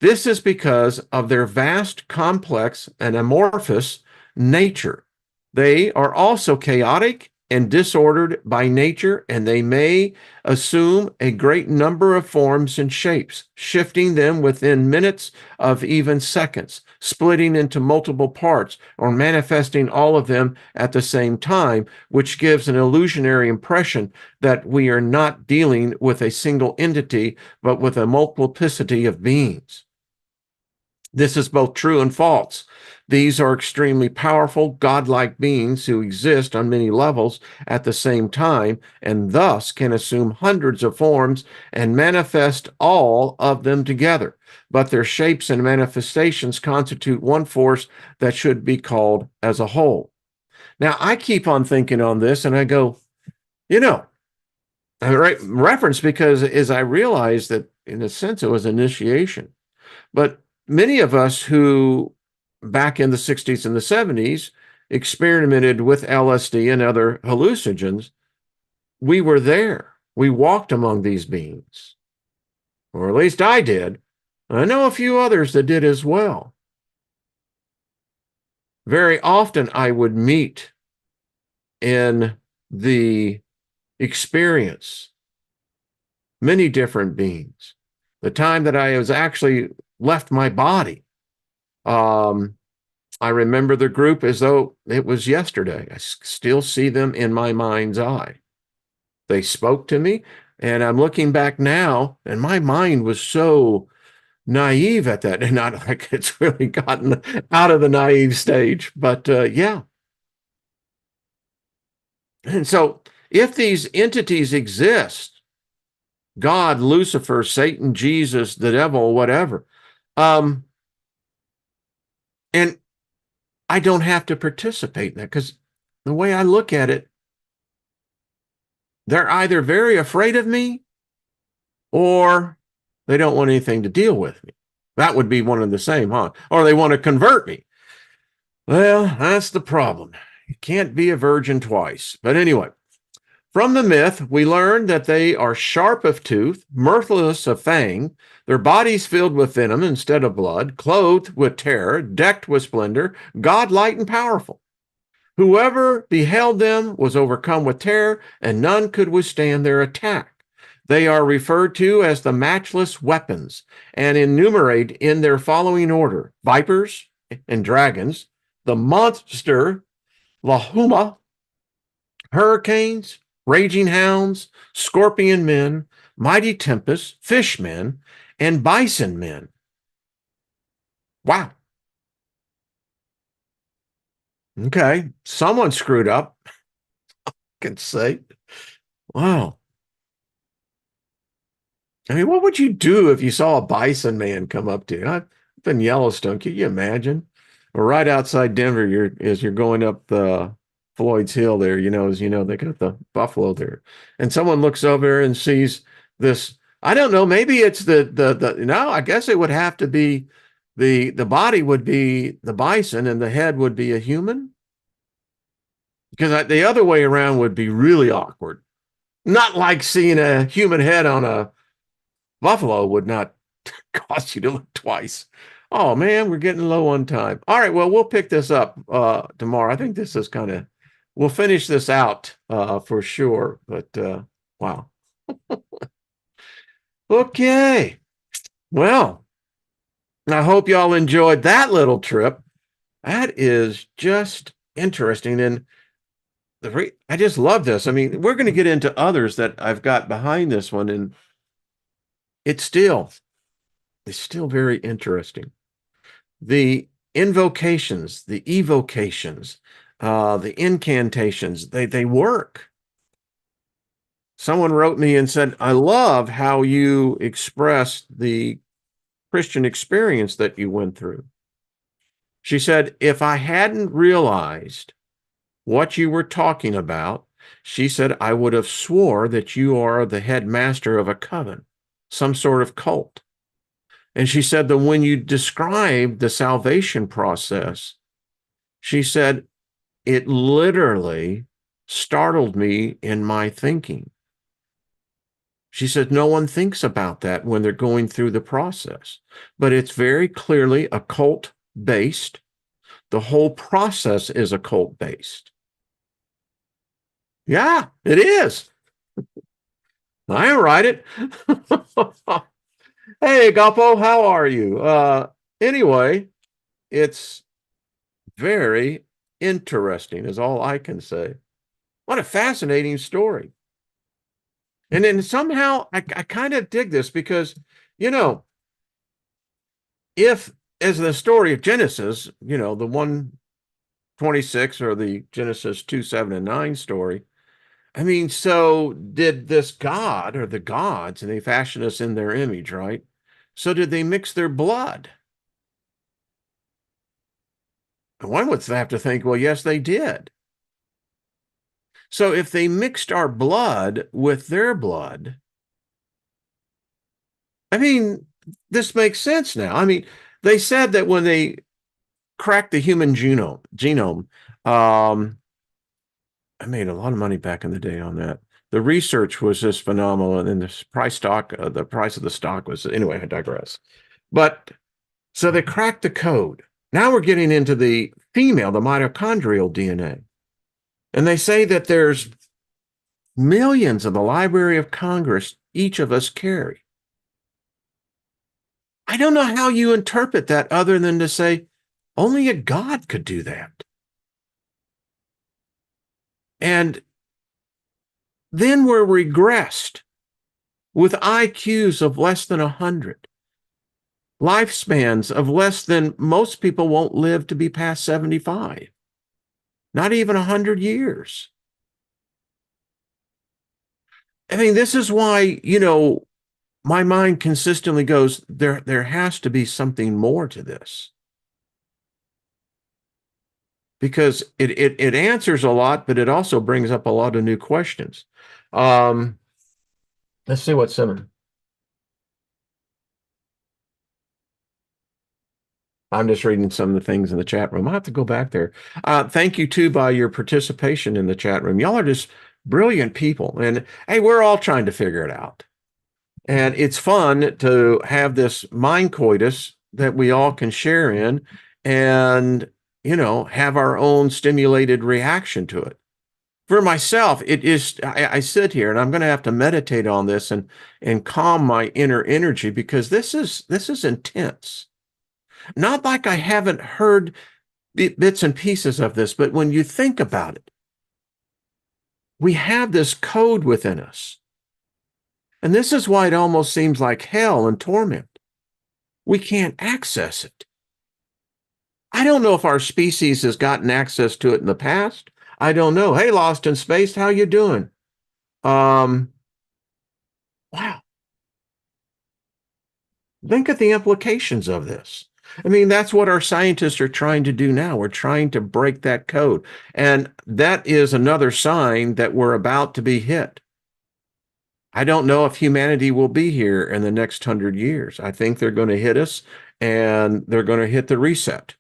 This is because of their vast, complex, and amorphous nature. They are also chaotic and disordered by nature, and they may assume a great number of forms and shapes, shifting them within minutes of even seconds, splitting into multiple parts, or manifesting all of them at the same time, which gives an illusionary impression that we are not dealing with a single entity, but with a multiplicity of beings. This is both true and false. These are extremely powerful, godlike beings who exist on many levels at the same time, and thus can assume hundreds of forms and manifest all of them together. But their shapes and manifestations constitute one force that should be called as a whole. Now, I keep on thinking on this, and I go, I reference because as I realized that, in a sense, it was initiation. But many of us who back in the 60s and the 70s experimented with LSD and other hallucinogens, we were there. We walked among these beings, or at least I did. I know a few others that did as well. Very often I would meet in the experience many different beings. The time that I was actually left my body, I remember the group as though it was yesterday. I still see them in my mind's eye. They spoke to me, and I'm looking back now, and my mind was so naive at that, and not like it's really gotten out of the naive stage, but yeah. And so if these entities exist, God, Lucifer, Satan, Jesus, the devil, whatever, and I don't have to participate in that, because the way I look at it, they're either very afraid of me or they don't want anything to deal with me. That would be one and the same, huh? Or they want to convert me. Well, that's the problem. You can't be a virgin twice. But anyway, from the myth, we learn that they are sharp of tooth, mirthless of fang, their bodies filled with venom instead of blood, clothed with terror, decked with splendor, godlike and powerful. Whoever beheld them was overcome with terror, and none could withstand their attack. They are referred to as the matchless weapons and enumerate in their following order: vipers and dragons, the monster Lahuma, hurricanes, raging hounds, scorpion men, mighty tempests, fish men, and bison men. Wow. Okay, someone screwed up, I can say. Wow. I mean, what would you do if you saw a bison man come up to you? I've been Yellowstone. Can you imagine? Or right outside Denver, as you're going up the Floyd's Hill there, as you know, they got the buffalo there. And someone looks over and sees this. I don't know, maybe it's no, I guess it would have to be the body would be the bison and the head would be a human. Because the other way around would be really awkward. Not like seeing a human head on a buffalo would not cause you to look twice. Oh man, we're getting low on time. All right, well, we'll pick this up tomorrow. I think this is kind of we'll finish this out for sure. But wow. Okay. Well, I hope y'all enjoyed that little trip. That is just interesting. And I just love this. I mean, we're going to get into others that I've got behind this one, and it's still it's still very interesting. The invocations, the evocations, the incantations, they work. Someone wrote me and said, I love how you expressed the Christian experience that you went through. She said, if I hadn't realized what you were talking about, she said, I would have swore that you are the headmaster of a coven, some sort of cult. And she said that when you described the salvation process, she said, it literally startled me in my thinking. She said, no one thinks about that when they're going through the process, but it's very clearly occult based. The whole process is occult based. Yeah, it is. I write it. Hey, Goppo, how are you? Anyway, it's very interesting, is all I can say. What a fascinating story. And then somehow I kind of dig this because, you know, if, as the story of Genesis, the 126 or the Genesis 2, 7, and 9 story, I mean, so did this God or the gods, and they fashioned us in their image, right? So did they mix their blood? And one would have to think, well, yes, they did. So if they mixed our blood with their blood, I mean, this makes sense now. I mean, they said that when they cracked the human genome, I made a lot of money back in the day on that. The research was just phenomenal, and the price of the stock was anyway. I digress. But so they cracked the code. Now we're getting into the mitochondrial DNA, and they say that there's millions in the Library of Congress each of us carry. I don't know how you interpret that other than to say only a God could do that. And then we're regressed with IQs of less than 100, lifespans of less than, most people won't live to be past 75, not even 100 years. I mean, this is why, my mind consistently goes, there has to be something more to this. Because it answers a lot, but it also brings up a lot of new questions. Let's see what's in. I'm just reading some of the things in the chat room. I'll have to go back there. Thank you, too, by your participation in the chat room. Y'all are just brilliant people. And, hey, we're all trying to figure it out. And it's fun to have this mind coitus that we all can share in and, have our own stimulated reaction to it. For myself, it is, I sit here and I'm going to have to meditate on this and calm my inner energy, because this is intense. Not like I haven't heard bits and pieces of this, but when you think about it, we have this code within us. And this is why it almost seems like hell and torment. We can't access it. I don't know if our species has gotten access to it in the past. I don't know. Hey, Lost in Space, how you doing? Wow. Think of the implications of this. I mean, that's what our scientists are trying to do now. We're trying to break that code. And that is another sign that we're about to be hit. I don't know if humanity will be here in the next 100 years. I think they're going to hit us, and they're going to hit the reset.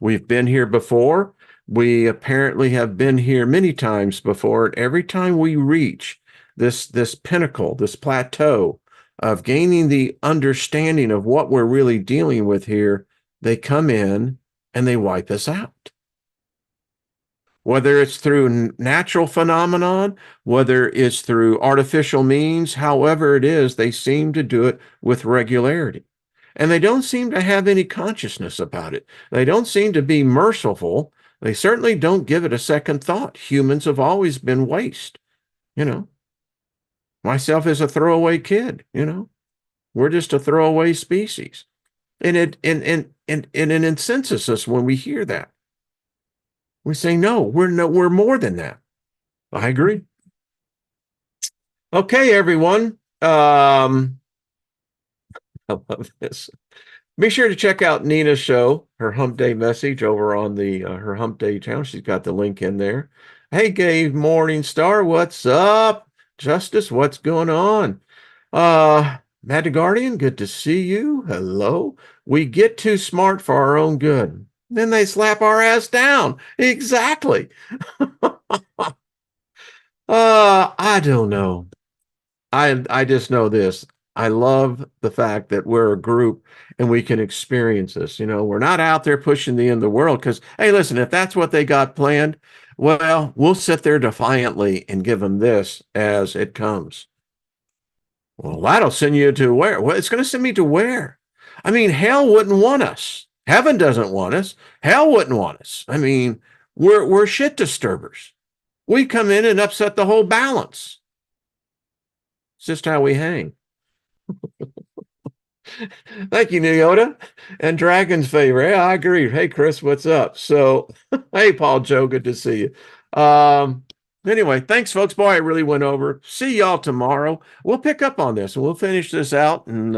We've been here before. We apparently have been here many times before. And every time we reach this pinnacle, this plateau of gaining the understanding of what we're really dealing with here, they come in and they wipe us out. Whether it's through natural phenomenon, whether it's through artificial means, however it is, they seem to do it with regularity. And they don't seem to have any consciousness about it. They don't seem to be merciful. They certainly don't give it a second thought. Humans have always been waste, you know. Myself as a throwaway kid, you know. We're just a throwaway species. And it incenses us when we hear that. We say, no, we're more than that. I agree. Okay, everyone. I love this. Be sure to check out Nina's show, her Hump Day message over on the her Hump Day channel. She's got the link in there. Hey, Gabe Morningstar, what's up? Justice, what's going on? Matt the Guardian, good to see you. Hello. We get too smart for our own good. Then they slap our ass down. Exactly. I don't know. I just know this. I love the fact that we're a group and we can experience this. You know, we're not out there pushing the end of the world because, hey, listen, if that's what they got planned, well, we'll sit there defiantly and give them this as it comes. Well, that'll send you to where? Well, it's going to send me to where? I mean, hell wouldn't want us. Heaven doesn't want us. Hell wouldn't want us. I mean, we're shit disturbers. We come in and upset the whole balance. It's just how we hang. Thank you, New Yoda. And Dragon's favor. Yeah, I agree. Hey, Chris, what's up? So, hey, Paul Joe, good to see you. Anyway, thanks, folks. Boy, I really went over. See y'all tomorrow. We'll pick up on this and we'll finish this out. And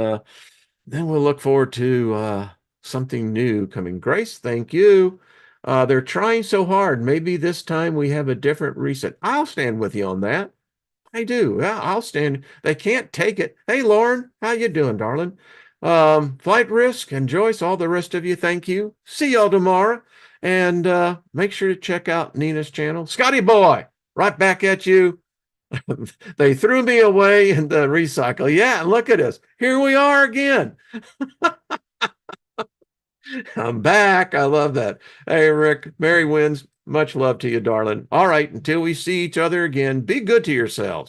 then we'll look forward to something new coming. Grace, thank you. They're trying so hard. Maybe this time we have a different reset. I'll stand with you on that. I do. Yeah, I'll stand. They can't take it. Hey, Lauren, how you doing, darling? Flight Risk and Joyce, all the rest of you, thank you. See y'all tomorrow. And make sure to check out Nina's channel. Scotty Boy, right back at you. They threw me away in the recycle. Yeah, look at us. Here we are again. I'm back. I love that. Hey, Rick, Merry Winds. Much love to you, darling. All right, until we see each other again, be good to yourselves.